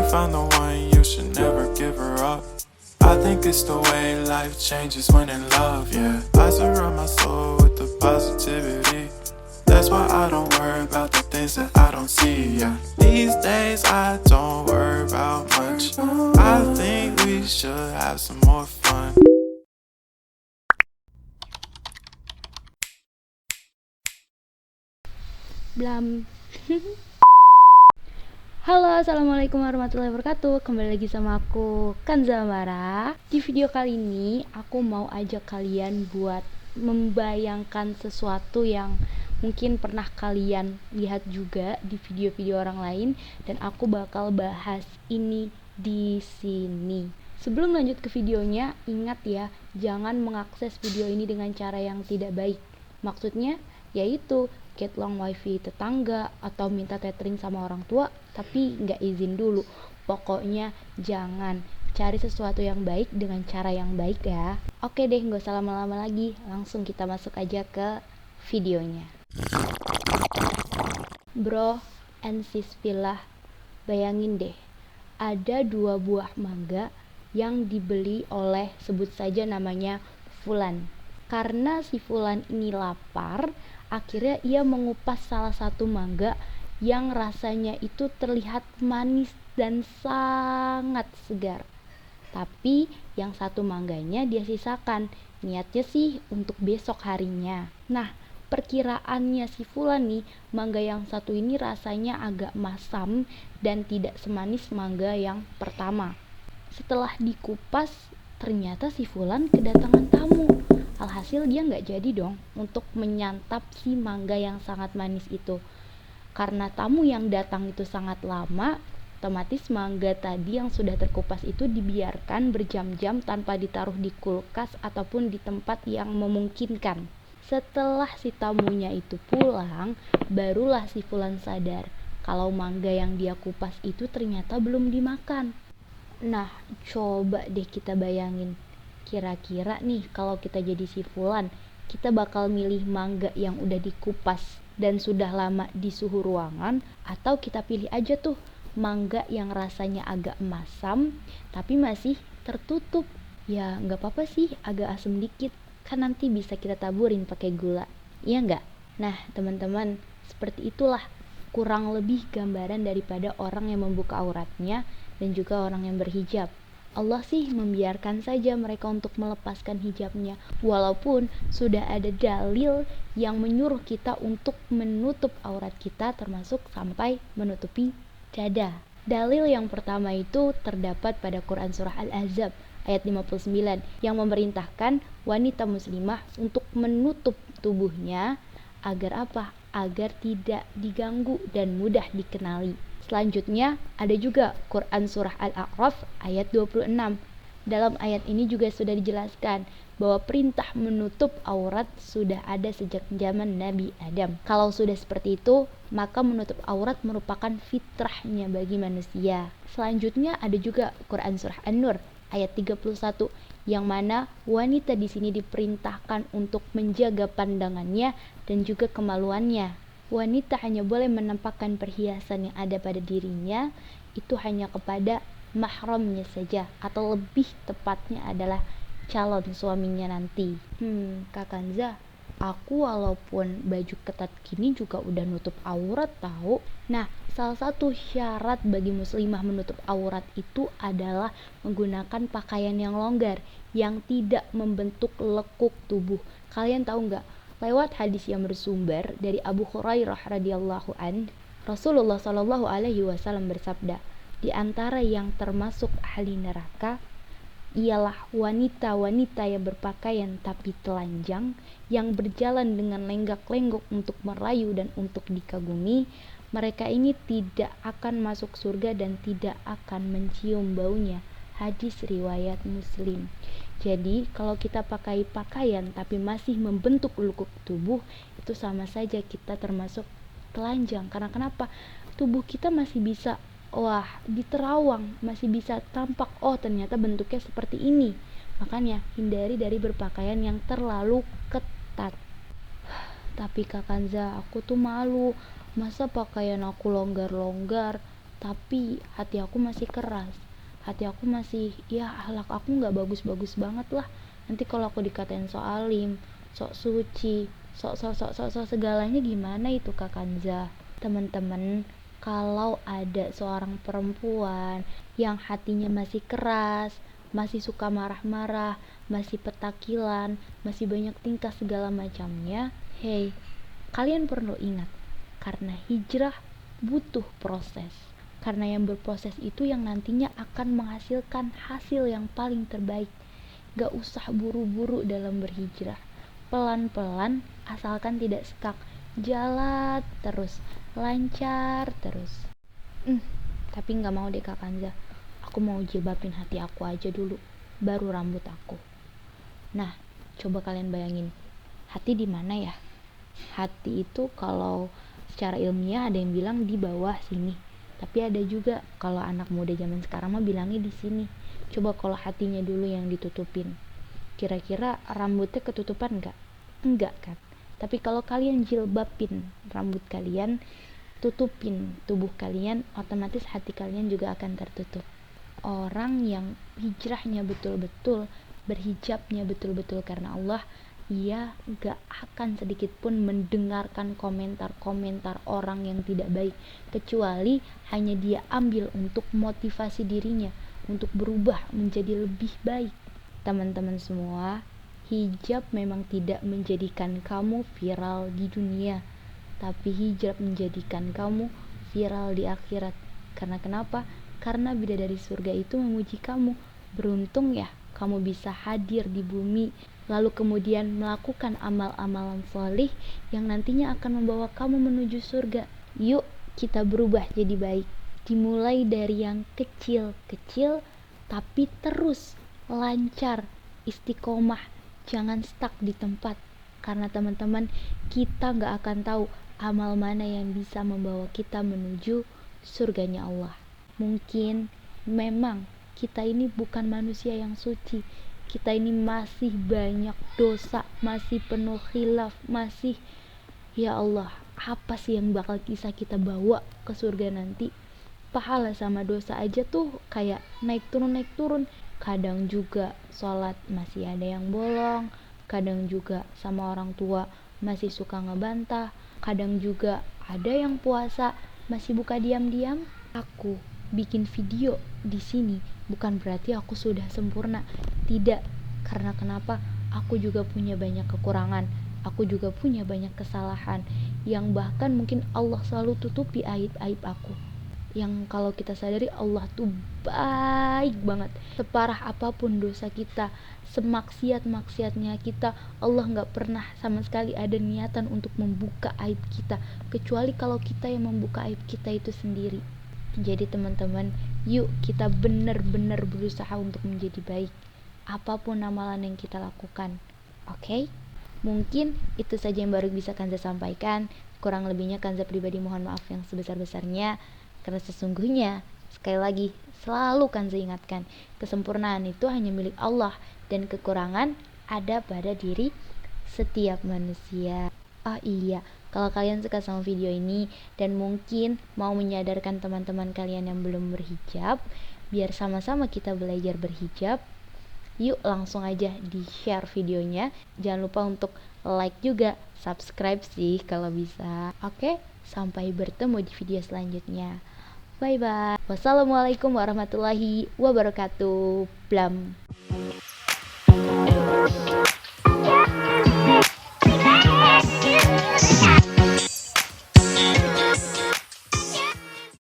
found the one, you should never give her up. I think it's the way life changes when in love, yeah. I surround my soul with the positivity. That's why I don't worry about the things that I don't see, yeah. These days I don't worry about much. I think we should have some more fun. Blam. Halo, assalamualaikum warahmatullahi wabarakatuh. Kembali lagi sama aku, Kanza Mara. Di video kali ini aku mau ajak kalian buat membayangkan sesuatu yang mungkin pernah kalian lihat juga di video-video orang lain, dan aku bakal bahas ini di sini. Sebelum lanjut ke videonya, ingat ya, jangan mengakses video ini dengan cara yang tidak baik. Maksudnya yaitu get long wifi tetangga atau minta tethering sama orang tua tapi nggak izin dulu. Pokoknya jangan, cari sesuatu yang baik dengan cara yang baik ya. Oke deh, nggak usah lama-lama lagi, langsung kita masuk aja ke videonya. Bro and sis pillah, bayangin deh, ada 2 buah mangga yang dibeli oleh, sebut saja namanya Fulan. Karena si Fulan ini lapar, akhirnya ia mengupas salah satu mangga yang rasanya itu terlihat manis dan sangat segar. Tapi yang satu mangganya dia sisakan, niatnya sih untuk besok harinya. Nah, perkiraannya si Fulan nih, mangga yang satu ini rasanya agak masam dan tidak semanis mangga yang pertama. Setelah dikupas, ternyata si Fulan kedatangan tamu. Alhasil dia nggak jadi dong untuk menyantap si mangga yang sangat manis itu. Karena tamu yang datang itu sangat lama, otomatis mangga tadi yang sudah terkupas itu dibiarkan berjam-jam tanpa ditaruh di kulkas ataupun di tempat yang memungkinkan. Setelah si tamunya itu pulang, barulah si Fulan sadar kalau mangga yang dia kupas itu ternyata belum dimakan. Nah, coba deh kita bayangin, kira-kira nih kalau kita jadi si Fulan, kita bakal milih mangga yang udah dikupas dan sudah lama di suhu ruangan, atau kita pilih aja tuh mangga yang rasanya agak masam tapi masih tertutup. Ya nggak apa-apa sih agak asam dikit, kan nanti bisa kita taburin pakai gula, iya nggak? Nah teman-teman, seperti itulah kurang lebih gambaran daripada orang yang membuka auratnya dan juga orang yang berhijab. Allah sih membiarkan saja mereka untuk melepaskan hijabnya, walaupun sudah ada dalil yang menyuruh kita untuk menutup aurat kita, termasuk sampai menutupi dada. Dalil yang pertama itu terdapat pada Quran Surah Al-Ahzab ayat 59 yang memerintahkan wanita muslimah untuk menutup tubuhnya agar apa? Agar tidak diganggu dan mudah dikenali. Selanjutnya ada juga Quran Surah Al-A'raf ayat 26. Dalam ayat ini juga sudah dijelaskan bahwa perintah menutup aurat sudah ada sejak zaman Nabi Adam. Kalau sudah seperti itu, maka menutup aurat merupakan fitrahnya bagi manusia. Selanjutnya ada juga Quran Surah An-Nur ayat 31 yang mana wanita di sini diperintahkan untuk menjaga pandangannya dan juga kemaluannya. Wanita hanya boleh menampakkan perhiasan yang ada pada dirinya itu hanya kepada mahramnya saja, atau lebih tepatnya adalah calon suaminya nanti. Kak Kanza, aku walaupun baju ketat gini juga udah nutup aurat tahu. Nah, salah satu syarat bagi muslimah menutup aurat itu adalah menggunakan pakaian yang longgar yang tidak membentuk lekuk tubuh. Kalian tahu nggak? Lewat hadis yang bersumber dari Abu Hurairah radhiyallahu an, Rasulullah Shallallahu alaihi wasallam bersabda, di antara yang termasuk ahli neraka ialah wanita-wanita yang berpakaian tapi telanjang, yang berjalan dengan lenggak-lenggok untuk merayu dan untuk dikagumi. Mereka ini tidak akan masuk surga dan tidak akan mencium baunya. Hadis riwayat Muslim. Jadi kalau kita pakai pakaian tapi masih membentuk lekuk tubuh, itu sama saja kita termasuk telanjang. Karena kenapa? Tubuh kita masih bisa diterawang, masih bisa tampak, ternyata bentuknya seperti ini. Makanya hindari dari berpakaian yang terlalu ketat. Tapi Kak Kanza, aku tuh malu, masa pakaian aku longgar-longgar, tapi hati aku masih keras, hati aku masih, ya akhlak aku nggak bagus-bagus banget lah. Nanti kalau aku dikatain sok alim, sok suci, sok segalanya, gimana itu Kak Kanza? Teman-teman, kalau ada seorang perempuan yang hatinya masih keras, masih suka marah-marah, masih petakilan, masih banyak tingkah segala macamnya, hey, kalian perlu ingat, karena hijrah butuh proses. Karena yang berproses itu yang nantinya akan menghasilkan hasil yang paling terbaik. Gak usah buru-buru dalam berhijrah. Pelan-pelan, asalkan tidak sekak. Jalan terus, lancar terus. Tapi gak mau deh Kak Kanza. Aku mau jilbabin hati aku aja dulu, baru rambut aku. Nah, coba kalian bayangin, hati di mana ya? Hati itu kalau secara ilmiah ada yang bilang di bawah sini, tapi ada juga kalau anak muda zaman sekarang mah bilangnya di sini. Coba kalau hatinya dulu yang ditutupin, kira-kira rambutnya ketutupan nggak? Enggak kan? Tapi kalau kalian jilbabin rambut kalian, tutupin tubuh kalian, otomatis hati kalian juga akan tertutup. Orang yang hijrahnya betul-betul, berhijabnya betul-betul karena Allah, ia gak akan sedikit pun mendengarkan komentar-komentar orang yang tidak baik, kecuali hanya dia ambil untuk motivasi dirinya untuk berubah menjadi lebih baik. Teman-teman semua, hijab memang tidak menjadikan kamu viral di dunia, tapi hijab menjadikan kamu viral di akhirat. Karena kenapa? Karena bidadari surga itu memuji kamu. Beruntung ya kamu bisa hadir di bumi, lalu kemudian melakukan amal-amalan solih yang nantinya akan membawa kamu menuju surga. Yuk kita berubah jadi baik. Dimulai dari yang kecil-kecil, tapi terus lancar, istiqomah, jangan stuck di tempat. Karena teman-teman, kita gak akan tahu amal mana yang bisa membawa kita menuju surganya Allah. Mungkin memang kita ini bukan manusia yang suci, kita ini masih banyak dosa, masih penuh khilaf, masih, ya Allah, apa sih yang bakal bisa kita bawa ke surga nanti? Pahala sama dosa aja tuh kayak naik turun. Kadang juga sholat masih ada yang bolong, kadang juga sama orang tua masih suka ngebantah, kadang juga ada yang puasa masih buka diam-diam. Aku bikin video di sini bukan berarti aku sudah sempurna, tidak. Karena kenapa? Aku juga punya banyak kekurangan, aku juga punya banyak kesalahan yang bahkan mungkin Allah selalu tutupi aib-aib aku, yang kalau kita sadari Allah tuh baik banget. Separah apapun dosa kita, semaksiat-maksiatnya kita, Allah gak pernah sama sekali ada niatan untuk membuka aib kita, kecuali kalau kita yang membuka aib kita itu sendiri. Jadi teman-teman, yuk kita benar-benar berusaha untuk menjadi baik apapun amalan yang kita lakukan. Oke? Mungkin itu saja yang baru bisa Kanza sampaikan. Kurang lebihnya Kanza pribadi mohon maaf yang sebesar-besarnya. Karena sesungguhnya, sekali lagi, selalu Kanza ingatkan, kesempurnaan itu hanya milik Allah dan kekurangan ada pada diri setiap manusia. Oh iya, kalau kalian suka sama video ini dan mungkin mau menyadarkan teman-teman kalian yang belum berhijab, biar sama-sama kita belajar berhijab, yuk langsung aja di-share videonya. Jangan lupa untuk like juga, subscribe sih kalau bisa. Oke, sampai bertemu di video selanjutnya. Bye bye. Wassalamualaikum warahmatullahi wabarakatuh. Blam.